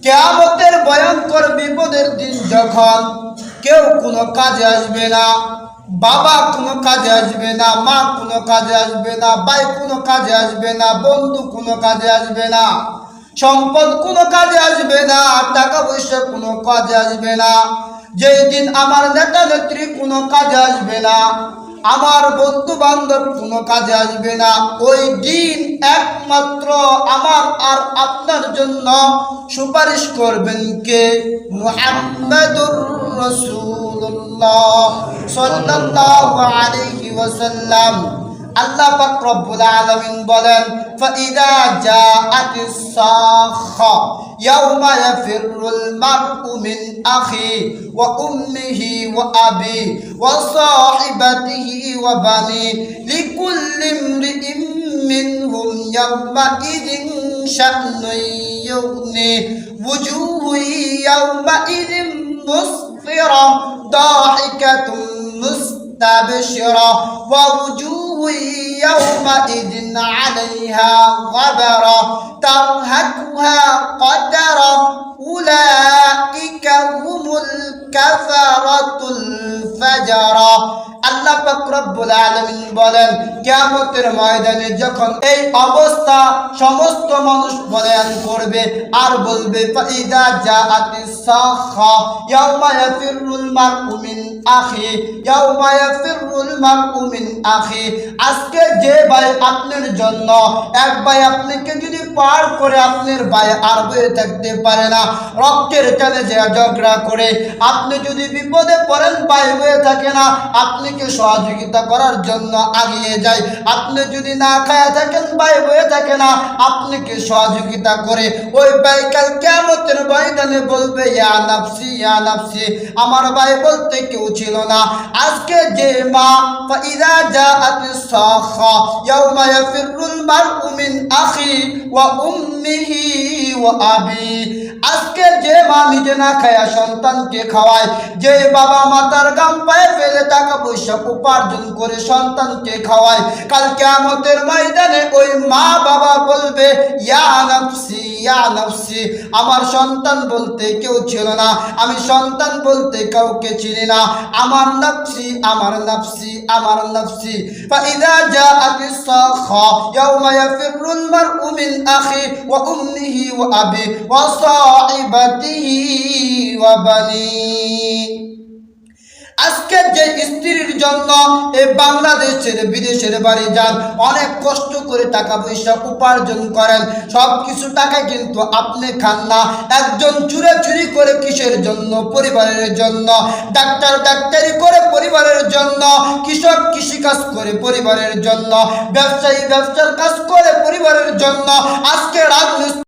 কিয়ামতের ভয়ঙ্কর বিপদের দিন যখন কেউ কোনো কাজে আসবে না, বাবা কোনো কাজে আসবে না, মা কোনো কাজে আসবে না, ভাই কোনো কাজে আসবে না, বন্ধু কোনো কাজে আসবে না, সম্পদ কোনো কাজে আসবে না, টাকা পয়সা কোনো কাজে আসবে না। যেই দিন আমার নেতা নেত্রী কোনো কাজে আসবে না, আমার বন্ধু বান্ধব কোনো কাজে আসবে না, ওই দিন একমাত্র আমার আর আপনার জন্য সুপারিশ করবেন কে? মুহাম্মাদুর রাসূলুল্লাহ সাল্লাল্লাহু আলাইহি ওয়াসাল্লাম। আল্লাহ পাক রব্বুল আলামিন বলেন, ফাইদা জাআতিস সাখা ইয়াউমা ইয়াফিরুল মারউ মিন আখি ওয়া উম্মিহি ওয়া আবি ওয়া সাহিবাতিহি ওয়া বানি লিকুল্লি ইমরিইম মিনহুম ইয়াউমা ইযিন শা'নুন ইউগনি ওয়ুজুহু ইয়াউমা ইযিন মুসফিরা দাহিকাতুন মুস্তাবশিরা ওয়া ওয়ুজুহু يومئذ عليها غبرة ترهقها قترة أولئك هم الكفرة الفجرة। আল্লাহ পাক রব্বুল আলামিন বলেন, কিয়ামতের ময়দানে যখন এই অবস্থা সমস্ত মানুষ বয়ান করবে আর বলবে, ফাইদা জাআতিস সাখা ইয়াউমা ইয়াফিরুল মারউ মিন আখি ইয়াউমা ইয়াফিরুল মারউ মিন আখি। আজকে যে ভাই আপনার জন্য এক ভাই আপনাকে যদি পার করে আপনার ভাই আর বয়ে থাকতে পারে না, রক্তের টানে যে ঝগড়া করে আপনি যদি বিপদে পড়েন, ভাই হয়ে থাকে না, আপনাকে সহযোগিতা করার জন্য আগিয়ে যায়, আপনি যদি না খায়া থাকেন, ভাই হয়ে থাকে না, আপনাকে সহযোগিতা করে, ওই ভাই কাল কিয়ামতের ময়দানে বলবে, ইয়া নাফসি ইয়া নাফসি, আমার ভাই বলতে কেউ ছিল না। আজকে যে মা ফাইদা জাআতিস সাখা ইয়াউমা ইয়াফিরুল মারউ মিন আখি ওয়া উম্মিহি ওয়া আবি। আজকে যে মা নিজে না খায়া সন্তানকে খাওয়ায়, যে বাবা মাতার গাম পায়ে ফেলে টাকা পয়সা উপার্জন করে সন্তানকে খাওয়ায়, কাল কিয়ামতের ময়দানে ওই মা বাবা বলবে, ইয়া নাফসি ইয়া নাফসি, আমার সন্তান বলতে কেউ ছিল না, আমি সন্তান বলতে কাউকে চিনি না, আমার নাফসি আমার নাফসি আমার নাফসি। ফাইদা জাআতিস সাখা ইয়াউমা ইয়াফিরুল মারউ মিন আখি ওয়া উম্মিহি ওয়া আবি ওয়া সাহিবাতিহি ওয়া বানি। আজকে যে স্ত্রীর জন্য এই বাংলাদেশের বিদেশের বাড়ি যান, অনেক কষ্ট করে টাকা পয়সা উপার্জন করেন, সব কিছু টাকা কিন্তু আপনি খান না, একজন চুরি করে কিসের জন্য? পরিবারের জন্য। ডাক্তার ডাক্তারি করে পরিবারের জন্য, কৃষক কৃষিকাজ করে পরিবারের জন্য, ব্যবসায়ী ব্যবসার কাজ করে পরিবারের জন্য। আজকে রাজনীতি